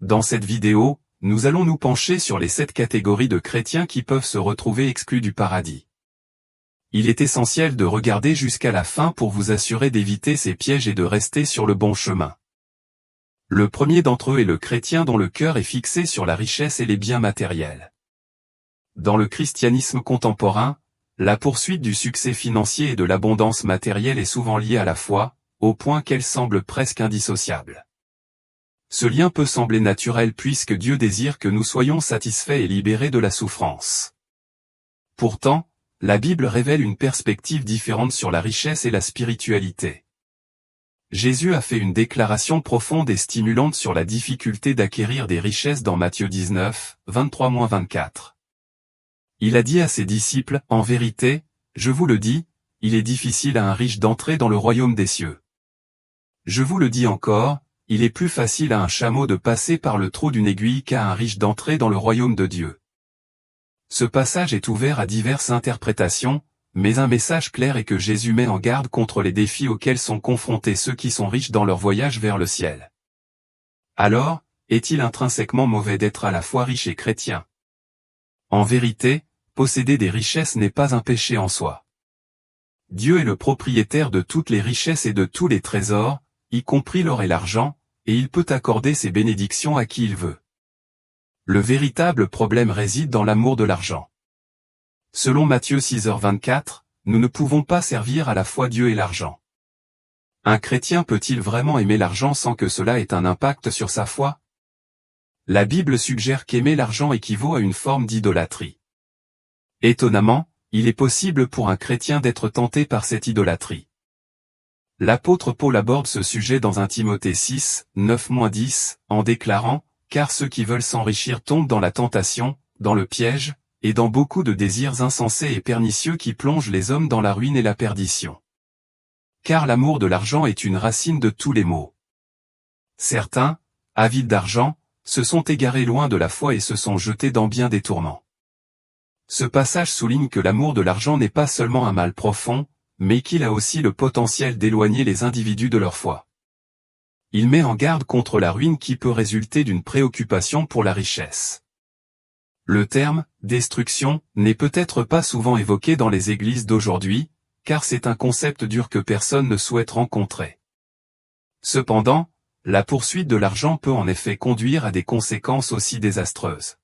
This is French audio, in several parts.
Dans cette vidéo, nous allons nous pencher sur les 7 catégories de chrétiens qui peuvent se retrouver exclus du paradis. Il est essentiel de regarder jusqu'à la fin pour vous assurer d'éviter ces pièges et de rester sur le bon chemin. Le premier d'entre eux est le chrétien dont le cœur est fixé sur la richesse et les biens matériels. Dans le christianisme contemporain, la poursuite du succès financier et de l'abondance matérielle est souvent liée à la foi, au point qu'elle semble presque indissociable. Ce lien peut sembler naturel puisque Dieu désire que nous soyons satisfaits et libérés de la souffrance. Pourtant, la Bible révèle une perspective différente sur la richesse et la spiritualité. Jésus a fait une déclaration profonde et stimulante sur la difficulté d'acquérir des richesses dans Matthieu 19, 23-24. Il a dit à ses disciples, « En vérité, je vous le dis, il est difficile à un riche d'entrer dans le royaume des cieux. Je vous le dis encore, il est plus facile à un chameau de passer par le trou d'une aiguille qu'à un riche d'entrer dans le royaume de Dieu. » Ce passage est ouvert à diverses interprétations, mais un message clair est que Jésus met en garde contre les défis auxquels sont confrontés ceux qui sont riches dans leur voyage vers le ciel. Alors, est-il intrinsèquement mauvais d'être à la fois riche et chrétien? En vérité, posséder des richesses n'est pas un péché en soi. Dieu est le propriétaire de toutes les richesses et de tous les trésors, y compris l'or et l'argent, et il peut accorder ses bénédictions à qui il veut. Le véritable problème réside dans l'amour de l'argent. Selon Matthieu 6h24, nous ne pouvons pas servir à la fois Dieu et l'argent. Un chrétien peut-il vraiment aimer l'argent sans que cela ait un impact sur sa foi? La Bible suggère qu'aimer l'argent équivaut à une forme d'idolâtrie. Étonnamment, il est possible pour un chrétien d'être tenté par cette idolâtrie. L'apôtre Paul aborde ce sujet dans 1 Timothée 6, 9-10, en déclarant « Car ceux qui veulent s'enrichir tombent dans la tentation, dans le piège, et dans beaucoup de désirs insensés et pernicieux qui plongent les hommes dans la ruine et la perdition. Car l'amour de l'argent est une racine de tous les maux. Certains, avides d'argent, se sont égarés loin de la foi et se sont jetés dans bien des tourments. » Ce passage souligne que l'amour de l'argent n'est pas seulement un mal profond, mais qu'il a aussi le potentiel d'éloigner les individus de leur foi. Il met en garde contre la ruine qui peut résulter d'une préoccupation pour la richesse. Le terme « destruction » n'est peut-être pas souvent évoqué dans les églises d'aujourd'hui, car c'est un concept dur que personne ne souhaite rencontrer. Cependant, la poursuite de l'argent peut en effet conduire à des conséquences aussi désastreuses.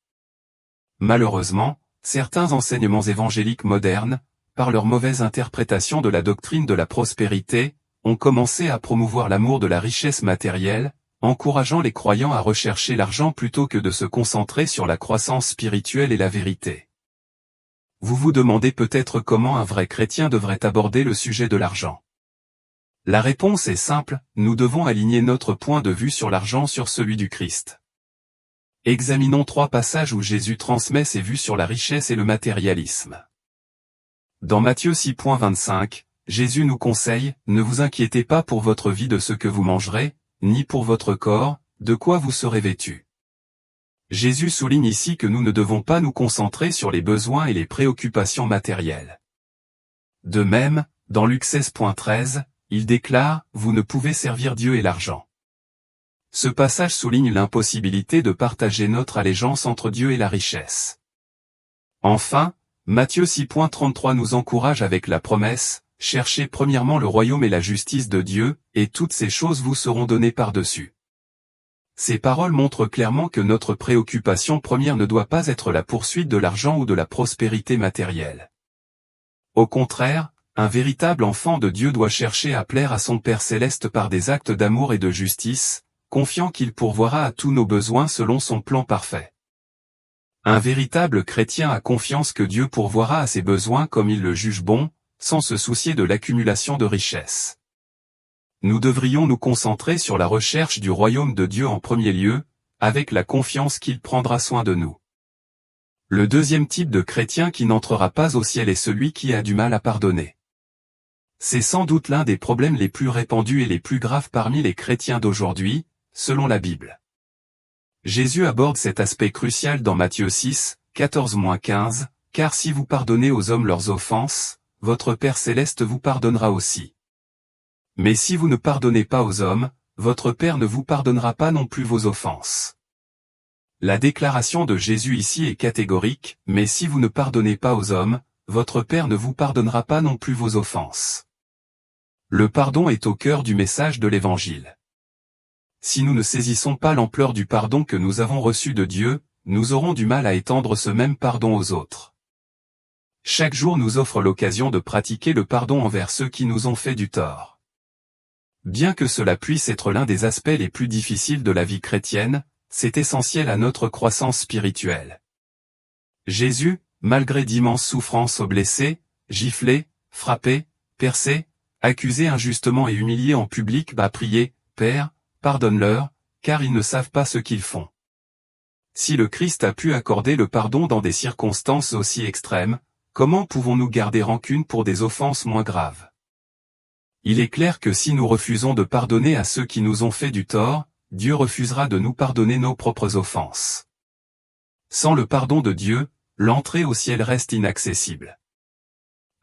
Malheureusement, certains enseignements évangéliques modernes, par leur mauvaise interprétation de la doctrine de la prospérité, ont commencé à promouvoir l'amour de la richesse matérielle, encourageant les croyants à rechercher l'argent plutôt que de se concentrer sur la croissance spirituelle et la vérité. Vous vous demandez peut-être comment un vrai chrétien devrait aborder le sujet de l'argent. La réponse est simple, nous devons aligner notre point de vue sur l'argent sur celui du Christ. Examinons 3 passages où Jésus transmet ses vues sur la richesse et le matérialisme. Dans Matthieu 6.25, Jésus nous conseille, « Ne vous inquiétez pas pour votre vie de ce que vous mangerez, ni pour votre corps, de quoi vous serez vêtus. » Jésus souligne ici que nous ne devons pas nous concentrer sur les besoins et les préoccupations matérielles. De même, dans Luc 16.13, il déclare, « Vous ne pouvez servir Dieu et l'argent. » Ce passage souligne l'impossibilité de partager notre allégeance entre Dieu et la richesse. Enfin, Matthieu 6.33 nous encourage avec la promesse, « Cherchez premièrement le royaume et la justice de Dieu, et toutes ces choses vous seront données par-dessus. » Ces paroles montrent clairement que notre préoccupation première ne doit pas être la poursuite de l'argent ou de la prospérité matérielle. Au contraire, un véritable enfant de Dieu doit chercher à plaire à son Père céleste par des actes d'amour et de justice, confiant qu'il pourvoira à tous nos besoins selon son plan parfait. Un véritable chrétien a confiance que Dieu pourvoira à ses besoins comme il le juge bon, sans se soucier de l'accumulation de richesses. Nous devrions nous concentrer sur la recherche du royaume de Dieu en premier lieu, avec la confiance qu'il prendra soin de nous. Le deuxième type de chrétien qui n'entrera pas au ciel est celui qui a du mal à pardonner. C'est sans doute l'un des problèmes les plus répandus et les plus graves parmi les chrétiens d'aujourd'hui, selon la Bible. Jésus aborde cet aspect crucial dans Matthieu 6, 14-15, « Car si vous pardonnez aux hommes leurs offenses, votre Père céleste vous pardonnera aussi. Mais si vous ne pardonnez pas aux hommes, votre Père ne vous pardonnera pas non plus vos offenses. » La déclaration de Jésus ici est catégorique, mais si vous ne pardonnez pas aux hommes, votre Père ne vous pardonnera pas non plus vos offenses. Le pardon est au cœur du message de l'Évangile. Si nous ne saisissons pas l'ampleur du pardon que nous avons reçu de Dieu, nous aurons du mal à étendre ce même pardon aux autres. Chaque jour nous offre l'occasion de pratiquer le pardon envers ceux qui nous ont fait du tort. Bien que cela puisse être l'un des aspects les plus difficiles de la vie chrétienne, c'est essentiel à notre croissance spirituelle. Jésus, malgré d'immenses souffrances aux blessés, giflé, frappé, percé, accusé injustement et humilié en public, a prié, « Père, pardonne-leur, car ils ne savent pas ce qu'ils font. » Si le Christ a pu accorder le pardon dans des circonstances aussi extrêmes, comment pouvons-nous garder rancune pour des offenses moins graves? Il est clair que si nous refusons de pardonner à ceux qui nous ont fait du tort, Dieu refusera de nous pardonner nos propres offenses. Sans le pardon de Dieu, l'entrée au ciel reste inaccessible.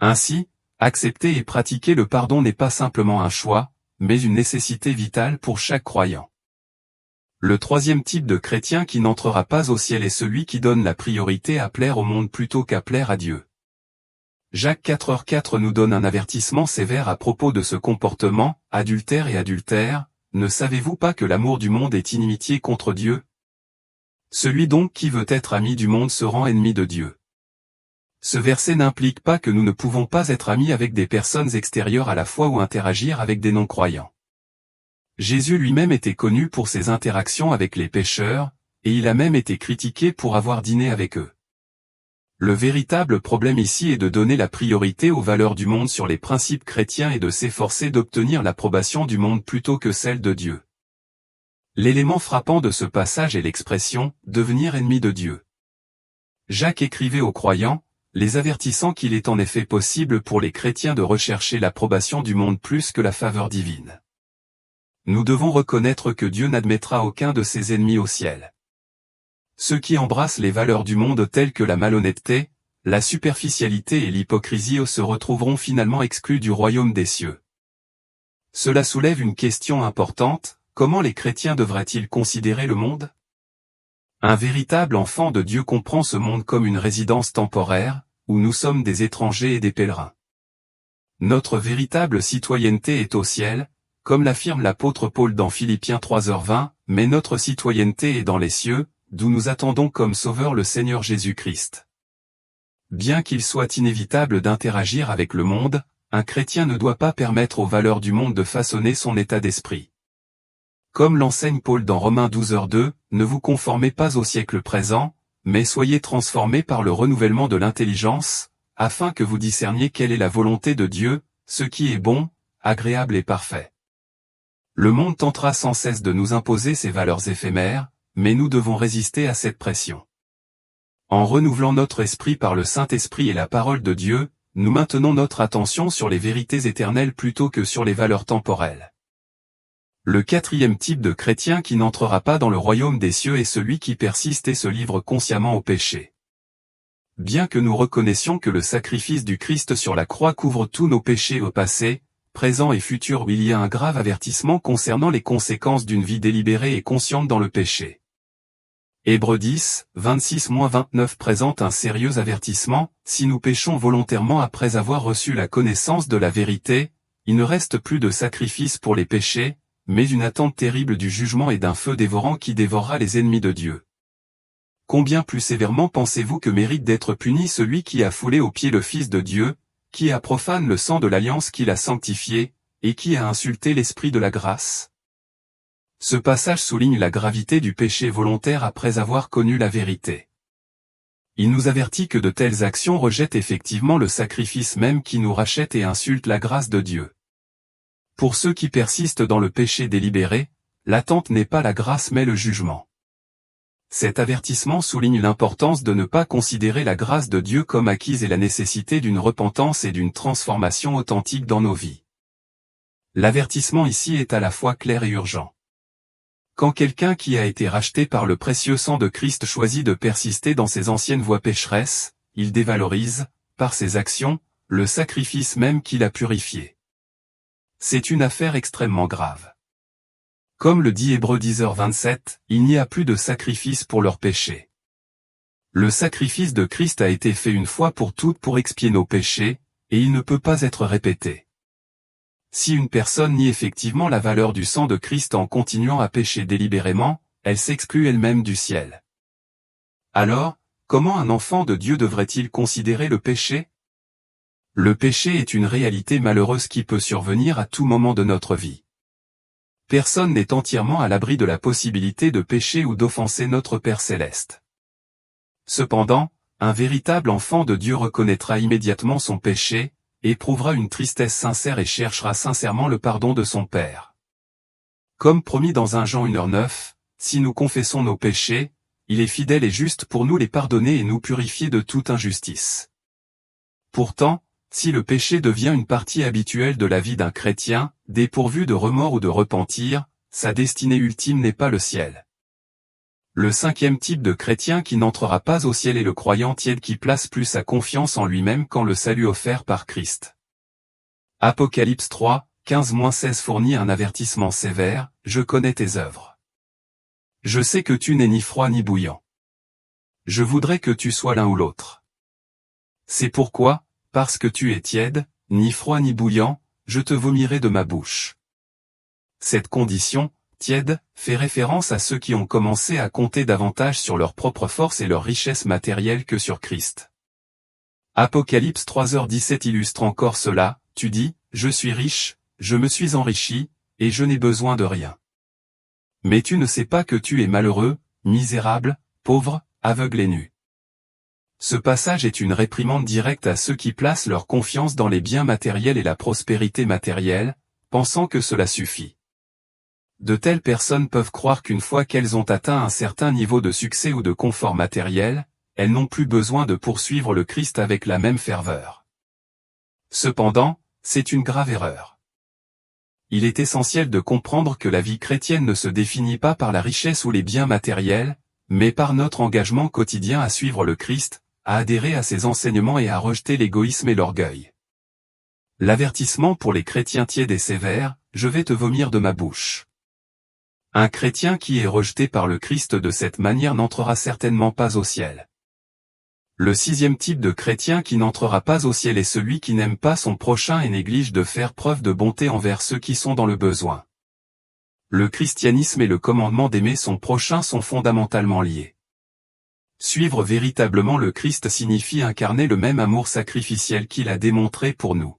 Ainsi, accepter et pratiquer le pardon n'est pas simplement un choix, mais une nécessité vitale pour chaque croyant. Le troisième type de chrétien qui n'entrera pas au ciel est celui qui donne la priorité à plaire au monde plutôt qu'à plaire à Dieu. Jacques 4,4 nous donne un avertissement sévère à propos de ce comportement, « Adultère et adultère, ne savez-vous pas que l'amour du monde est inimitié contre Dieu? Celui donc qui veut être ami du monde se rend ennemi de Dieu. » Ce verset n'implique pas que nous ne pouvons pas être amis avec des personnes extérieures à la foi ou interagir avec des non-croyants. Jésus lui-même était connu pour ses interactions avec les pécheurs, et il a même été critiqué pour avoir dîné avec eux. Le véritable problème ici est de donner la priorité aux valeurs du monde sur les principes chrétiens et de s'efforcer d'obtenir l'approbation du monde plutôt que celle de Dieu. L'élément frappant de ce passage est l'expression « devenir ennemi de Dieu ». Jacques écrivait aux croyants, les avertissant qu'il est en effet possible pour les chrétiens de rechercher l'approbation du monde plus que la faveur divine. Nous devons reconnaître que Dieu n'admettra aucun de ses ennemis au ciel. Ceux qui embrassent les valeurs du monde telles que la malhonnêteté, la superficialité et l'hypocrisie se retrouveront finalement exclus du royaume des cieux. Cela soulève une question importante, comment les chrétiens devraient-ils considérer le monde? Un véritable enfant de Dieu comprend ce monde comme une résidence temporaire, où nous sommes des étrangers et des pèlerins. Notre véritable citoyenneté est au ciel, comme l'affirme l'apôtre Paul dans Philippiens 3h20, mais notre citoyenneté est dans les cieux, d'où nous attendons comme sauveur le Seigneur Jésus-Christ. Bien qu'il soit inévitable d'interagir avec le monde, un chrétien ne doit pas permettre aux valeurs du monde de façonner son état d'esprit. Comme l'enseigne Paul dans Romains 12h2, ne vous conformez pas au siècle présent, mais soyez transformés par le renouvellement de l'intelligence, afin que vous discerniez quelle est la volonté de Dieu, ce qui est bon, agréable et parfait. Le monde tentera sans cesse de nous imposer ses valeurs éphémères, mais nous devons résister à cette pression. En renouvelant notre esprit par le Saint-Esprit et la parole de Dieu, nous maintenons notre attention sur les vérités éternelles plutôt que sur les valeurs temporelles. Le quatrième type de chrétien qui n'entrera pas dans le royaume des cieux est celui qui persiste et se livre consciemment au péché. Bien que nous reconnaissions que le sacrifice du Christ sur la croix couvre tous nos péchés au passé, présent et futur, il y a un grave avertissement concernant les conséquences d'une vie délibérée et consciente dans le péché. Hébreux 10, 26-29 présente un sérieux avertissement, si nous péchons volontairement après avoir reçu la connaissance de la vérité, il ne reste plus de sacrifice pour les péchés, mais une attente terrible du jugement et d'un feu dévorant qui dévorera les ennemis de Dieu. Combien plus sévèrement pensez-vous que mérite d'être puni celui qui a foulé aux pieds le Fils de Dieu, qui a profané le sang de l'alliance qu'il a sanctifié, et qui a insulté l'Esprit de la grâce? Ce passage souligne la gravité du péché volontaire après avoir connu la vérité. Il nous avertit que de telles actions rejettent effectivement le sacrifice même qui nous rachète et insultent la grâce de Dieu. Pour ceux qui persistent dans le péché délibéré, l'attente n'est pas la grâce mais le jugement. Cet avertissement souligne l'importance de ne pas considérer la grâce de Dieu comme acquise et la nécessité d'une repentance et d'une transformation authentique dans nos vies. L'avertissement ici est à la fois clair et urgent. Quand quelqu'un qui a été racheté par le précieux sang de Christ choisit de persister dans ses anciennes voies pécheresses, il dévalorise, par ses actions, le sacrifice même qu'il a purifié. C'est une affaire extrêmement grave. Comme le dit Hébreux 10h27, il n'y a plus de sacrifice pour leurs péchés. Le sacrifice de Christ a été fait une fois pour toutes pour expier nos péchés, et il ne peut pas être répété. Si une personne nie effectivement la valeur du sang de Christ en continuant à pécher délibérément, elle s'exclut elle-même du ciel. Alors, comment un enfant de Dieu devrait-il considérer le péché? Le péché est une réalité malheureuse qui peut survenir à tout moment de notre vie. Personne n'est entièrement à l'abri de la possibilité de pécher ou d'offenser notre Père céleste. Cependant, un véritable enfant de Dieu reconnaîtra immédiatement son péché, éprouvera une tristesse sincère et cherchera sincèrement le pardon de son Père. Comme promis dans 1 Jean 1h9, si nous confessons nos péchés, il est fidèle et juste pour nous les pardonner et nous purifier de toute injustice. Pourtant, si le péché devient une partie habituelle de la vie d'un chrétien, dépourvu de remords ou de repentir, sa destinée ultime n'est pas le ciel. Le 5e type de chrétien qui n'entrera pas au ciel est le croyant tiède qui place plus sa confiance en lui-même qu'en le salut offert par Christ. Apocalypse 3, 15-16 fournit un avertissement sévère, « Je connais tes œuvres. Je sais que tu n'es ni froid ni bouillant. Je voudrais que tu sois l'un ou l'autre. C'est pourquoi, parce que tu es tiède, ni froid ni bouillant, je te vomirai de ma bouche. » Cette condition, tiède, fait référence à ceux qui ont commencé à compter davantage sur leur propre force et leur richesse matérielle que sur Christ. Apocalypse 3h17 illustre encore cela, tu dis, je suis riche, je me suis enrichi, et je n'ai besoin de rien. Mais tu ne sais pas que tu es malheureux, misérable, pauvre, aveugle et nu. Ce passage est une réprimande directe à ceux qui placent leur confiance dans les biens matériels et la prospérité matérielle, pensant que cela suffit. De telles personnes peuvent croire qu'une fois qu'elles ont atteint un certain niveau de succès ou de confort matériel, elles n'ont plus besoin de poursuivre le Christ avec la même ferveur. Cependant, c'est une grave erreur. Il est essentiel de comprendre que la vie chrétienne ne se définit pas par la richesse ou les biens matériels, mais par notre engagement quotidien à suivre le Christ, à adhérer à ses enseignements et à rejeter l'égoïsme et l'orgueil. L'avertissement pour les chrétiens tièdes et sévères, je vais te vomir de ma bouche. Un chrétien qui est rejeté par le Christ de cette manière n'entrera certainement pas au ciel. Le 6e type de chrétien qui n'entrera pas au ciel est celui qui n'aime pas son prochain et néglige de faire preuve de bonté envers ceux qui sont dans le besoin. Le christianisme et le commandement d'aimer son prochain sont fondamentalement liés. Suivre véritablement le Christ signifie incarner le même amour sacrificiel qu'il a démontré pour nous.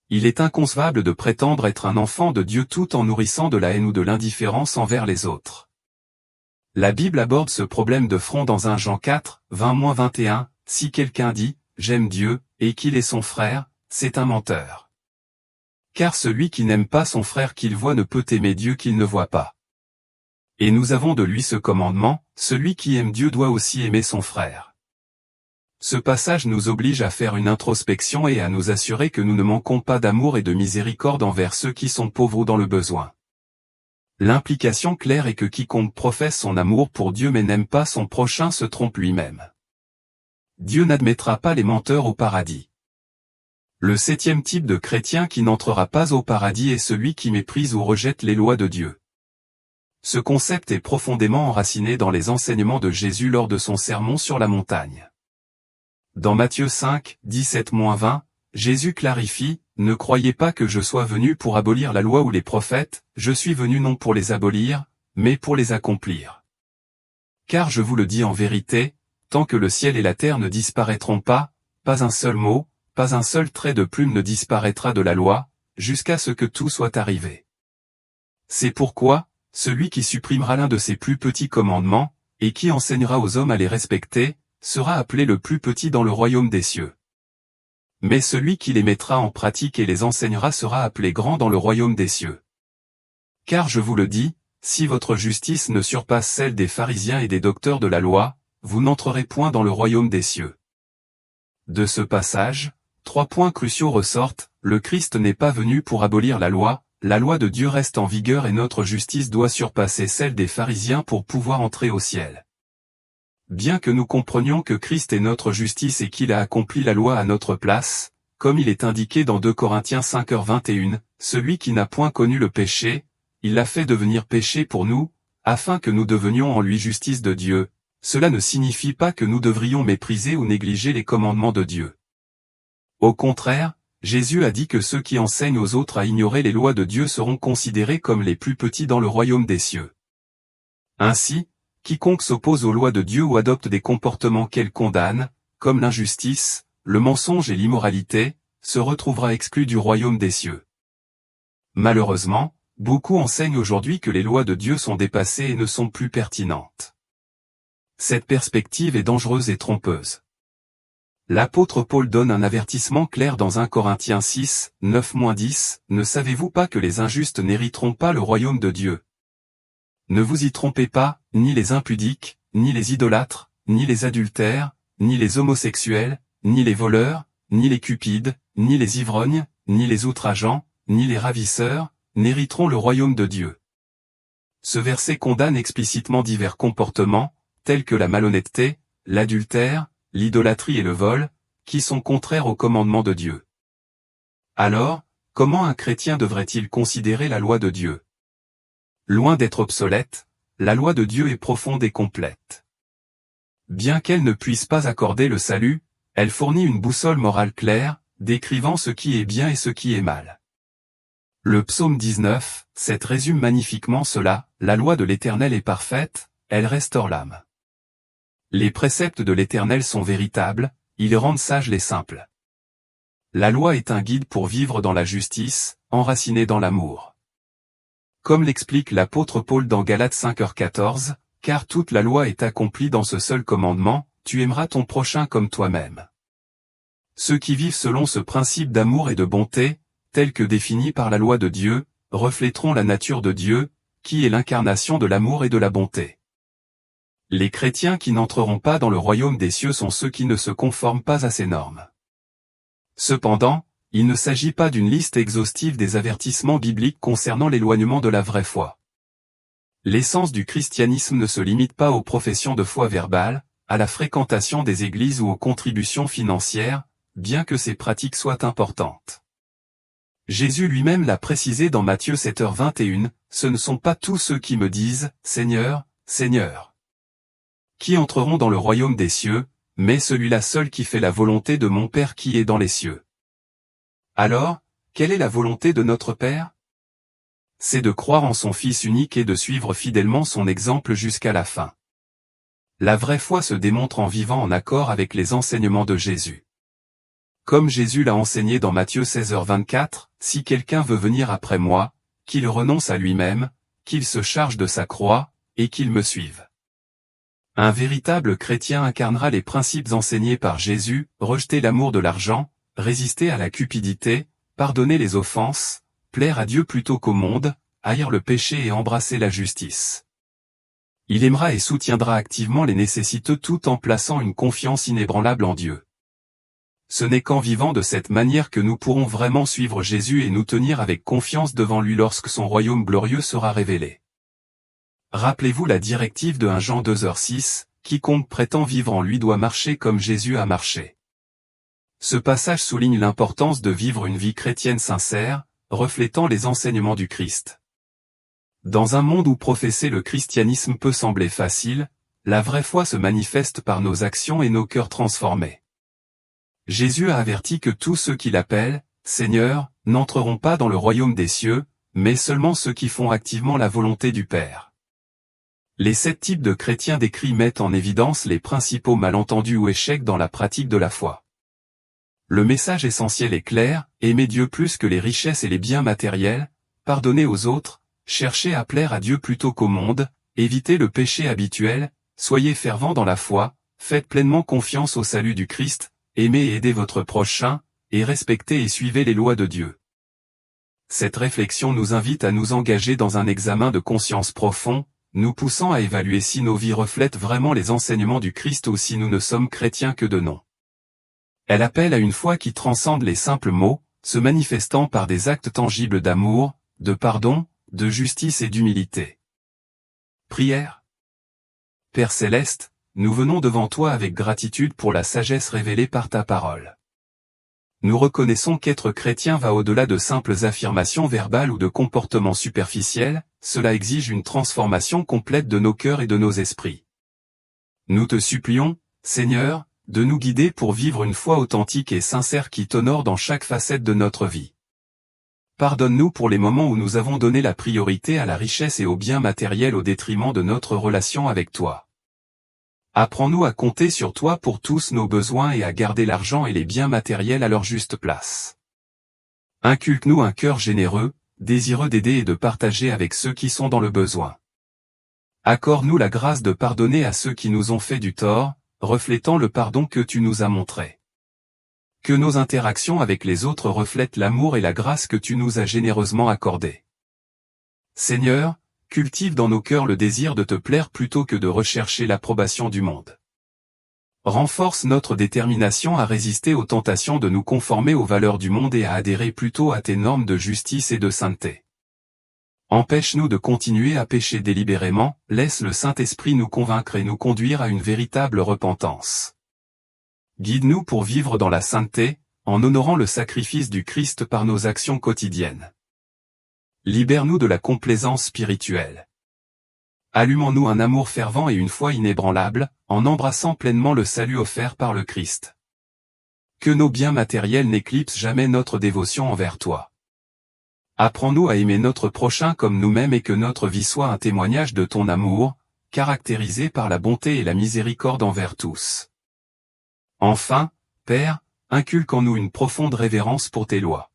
Il est inconcevable de prétendre être un enfant de Dieu tout en nourrissant de la haine ou de l'indifférence envers les autres. La Bible aborde ce problème de front dans 1 Jean 4, 20-21, si quelqu'un dit « J'aime Dieu » et qu'il est son frère, c'est un menteur. Car celui qui n'aime pas son frère qu'il voit ne peut aimer Dieu qu'il ne voit pas. Et nous avons de lui ce commandement, celui qui aime Dieu doit aussi aimer son frère. Ce passage nous oblige à faire une introspection et à nous assurer que nous ne manquons pas d'amour et de miséricorde envers ceux qui sont pauvres ou dans le besoin. L'implication claire est que quiconque professe son amour pour Dieu mais n'aime pas son prochain se trompe lui-même. Dieu n'admettra pas les menteurs au paradis. Le 7e type de chrétien qui n'entrera pas au paradis est celui qui méprise ou rejette les lois de Dieu. Ce concept est profondément enraciné dans les enseignements de Jésus lors de son sermon sur la montagne. Dans Matthieu 5, 17-20, Jésus clarifie, « Ne croyez pas que je sois venu pour abolir la loi ou les prophètes, je suis venu non pour les abolir, mais pour les accomplir. Car je vous le dis en vérité, tant que le ciel et la terre ne disparaîtront pas, pas un seul mot, pas un seul trait de plume ne disparaîtra de la loi, jusqu'à ce que tout soit arrivé. C'est pourquoi, celui qui supprimera l'un de ces plus petits commandements, et qui enseignera aux hommes à les respecter, sera appelé le plus petit dans le royaume des cieux. Mais celui qui les mettra en pratique et les enseignera sera appelé grand dans le royaume des cieux. Car je vous le dis, si votre justice ne surpasse celle des pharisiens et des docteurs de la loi, vous n'entrerez point dans le royaume des cieux. » De ce passage, 3 points cruciaux ressortent, le Christ n'est pas venu pour abolir la loi de Dieu reste en vigueur et notre justice doit surpasser celle des pharisiens pour pouvoir entrer au ciel. Bien que nous comprenions que Christ est notre justice et qu'il a accompli la loi à notre place, comme il est indiqué dans 2 Corinthiens 5h21, celui qui n'a point connu le péché, il l'a fait devenir péché pour nous, afin que nous devenions en lui justice de Dieu. Cela ne signifie pas que nous devrions mépriser ou négliger les commandements de Dieu. Au contraire, Jésus a dit que ceux qui enseignent aux autres à ignorer les lois de Dieu seront considérés comme les plus petits dans le royaume des cieux. Ainsi, quiconque s'oppose aux lois de Dieu ou adopte des comportements qu'elle condamne, comme l'injustice, le mensonge et l'immoralité, se retrouvera exclu du royaume des cieux. Malheureusement, beaucoup enseignent aujourd'hui que les lois de Dieu sont dépassées et ne sont plus pertinentes. Cette perspective est dangereuse et trompeuse. L'apôtre Paul donne un avertissement clair dans 1 Corinthiens 6, 9-10, « Ne savez-vous pas que les injustes n'hériteront pas le royaume de Dieu ? Ne vous y trompez pas, ni les impudiques, ni les idolâtres, ni les adultères, ni les homosexuels, ni les voleurs, ni les cupides, ni les ivrognes, ni les outrageants, ni les ravisseurs, n'hériteront le royaume de Dieu. » Ce verset condamne explicitement divers comportements, tels que la malhonnêteté, l'adultère, l'idolâtrie et le vol, qui sont contraires aux commandements de Dieu. Alors, comment un chrétien devrait-il considérer la loi de Dieu? Loin d'être obsolète, la loi de Dieu est profonde et complète. Bien qu'elle ne puisse pas accorder le salut, elle fournit une boussole morale claire, décrivant ce qui est bien et ce qui est mal. Le psaume 19, 7 résume magnifiquement cela, « La loi de l'Éternel est parfaite, elle restaure l'âme. » Les préceptes de l'Éternel sont véritables, ils rendent sages les simples. La loi est un guide pour vivre dans la justice, enraciné dans l'amour. Comme l'explique l'apôtre Paul dans Galates 5h14, « Car toute la loi est accomplie dans ce seul commandement, tu aimeras ton prochain comme toi-même. » Ceux qui vivent selon ce principe d'amour et de bonté, tel que défini par la loi de Dieu, reflèteront la nature de Dieu, qui est l'incarnation de l'amour et de la bonté. Les chrétiens qui n'entreront pas dans le royaume des cieux sont ceux qui ne se conforment pas à ces normes. Cependant, il ne s'agit pas d'une liste exhaustive des avertissements bibliques concernant l'éloignement de la vraie foi. L'essence du christianisme ne se limite pas aux professions de foi verbales, à la fréquentation des églises ou aux contributions financières, bien que ces pratiques soient importantes. Jésus lui-même l'a précisé dans Matthieu 7h21, « Ce ne sont pas tous ceux qui me disent, Seigneur, Seigneur, qui entreront dans le royaume des cieux, mais celui-là seul qui fait la volonté de mon Père qui est dans les cieux. » Alors, quelle est la volonté de notre Père? C'est de croire en son Fils unique et de suivre fidèlement son exemple jusqu'à la fin. La vraie foi se démontre en vivant en accord avec les enseignements de Jésus. Comme Jésus l'a enseigné dans Matthieu 16h24, « Si quelqu'un veut venir après moi, qu'il renonce à lui-même, qu'il se charge de sa croix, et qu'il me suive. » Un véritable chrétien incarnera les principes enseignés par Jésus, rejeter l'amour de l'argent, résister à la cupidité, pardonner les offenses, plaire à Dieu plutôt qu'au monde, haïr le péché et embrasser la justice. Il aimera et soutiendra activement les nécessiteux tout en plaçant une confiance inébranlable en Dieu. Ce n'est qu'en vivant de cette manière que nous pourrons vraiment suivre Jésus et nous tenir avec confiance devant lui lorsque son royaume glorieux sera révélé. Rappelez-vous la directive de 1 Jean 2h6, « Quiconque prétend vivre en lui doit marcher comme Jésus a marché. » Ce passage souligne l'importance de vivre une vie chrétienne sincère, reflétant les enseignements du Christ. Dans un monde où professer le christianisme peut sembler facile, la vraie foi se manifeste par nos actions et nos cœurs transformés. Jésus a averti que tous ceux qui l'appellent « Seigneur » n'entreront pas dans le royaume des cieux, mais seulement ceux qui font activement la volonté du Père. Les 7 types de chrétiens décrits mettent en évidence les principaux malentendus ou échecs dans la pratique de la foi. Le message essentiel est clair, aimer Dieu plus que les richesses et les biens matériels, pardonner aux autres, chercher à plaire à Dieu plutôt qu'au monde, éviter le péché habituel, soyez fervents dans la foi, faites pleinement confiance au salut du Christ, aimez et aidez votre prochain, et respectez et suivez les lois de Dieu. Cette réflexion nous invite à nous engager dans un examen de conscience profond, nous poussant à évaluer si nos vies reflètent vraiment les enseignements du Christ ou si nous ne sommes chrétiens que de nom. Elle appelle à une foi qui transcende les simples mots, se manifestant par des actes tangibles d'amour, de pardon, de justice et d'humilité. Prière. Père céleste, nous venons devant toi avec gratitude pour la sagesse révélée par ta parole. Nous reconnaissons qu'être chrétien va au-delà de simples affirmations verbales ou de comportements superficiels, cela exige une transformation complète de nos cœurs et de nos esprits. Nous te supplions, Seigneur, de nous guider pour vivre une foi authentique et sincère qui t'honore dans chaque facette de notre vie. Pardonne-nous pour les moments où nous avons donné la priorité à la richesse et aux biens matériels au détriment de notre relation avec toi. Apprends-nous à compter sur toi pour tous nos besoins et à garder l'argent et les biens matériels à leur juste place. Inculque-nous un cœur généreux, désireux d'aider et de partager avec ceux qui sont dans le besoin. Accorde-nous la grâce de pardonner à ceux qui nous ont fait du tort, reflétant le pardon que tu nous as montré. Que nos interactions avec les autres reflètent l'amour et la grâce que tu nous as généreusement accordés. Seigneur, cultive dans nos cœurs le désir de te plaire plutôt que de rechercher l'approbation du monde. Renforce notre détermination à résister aux tentations de nous conformer aux valeurs du monde et à adhérer plutôt à tes normes de justice et de sainteté. Empêche-nous de continuer à pécher délibérément, laisse le Saint-Esprit nous convaincre et nous conduire à une véritable repentance. Guide-nous pour vivre dans la sainteté, en honorant le sacrifice du Christ par nos actions quotidiennes. Libère-nous de la complaisance spirituelle. Allumons-nous un amour fervent et une foi inébranlable, en embrassant pleinement le salut offert par le Christ. Que nos biens matériels n'éclipsent jamais notre dévotion envers toi. Apprends-nous à aimer notre prochain comme nous-mêmes et que notre vie soit un témoignage de ton amour, caractérisé par la bonté et la miséricorde envers tous. Enfin, Père, inculque en nous une profonde révérence pour tes lois.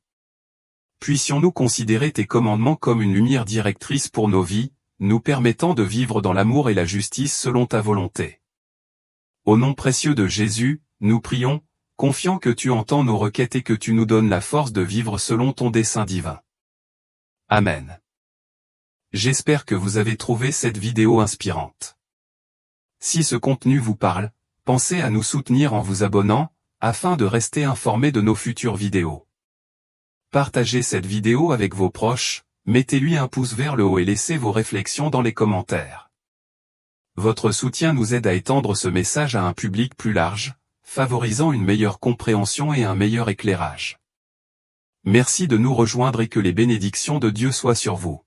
Puissions-nous considérer tes commandements comme une lumière directrice pour nos vies, nous permettant de vivre dans l'amour et la justice selon ta volonté. Au nom précieux de Jésus, nous prions, confiant que tu entends nos requêtes et que tu nous donnes la force de vivre selon ton dessein divin. Amen. J'espère que vous avez trouvé cette vidéo inspirante. Si ce contenu vous parle, pensez à nous soutenir en vous abonnant, afin de rester informé de nos futures vidéos. Partagez cette vidéo avec vos proches, mettez-lui un pouce vers le haut et laissez vos réflexions dans les commentaires. Votre soutien nous aide à étendre ce message à un public plus large, favorisant une meilleure compréhension et un meilleur éclairage. Merci de nous rejoindre et que les bénédictions de Dieu soient sur vous.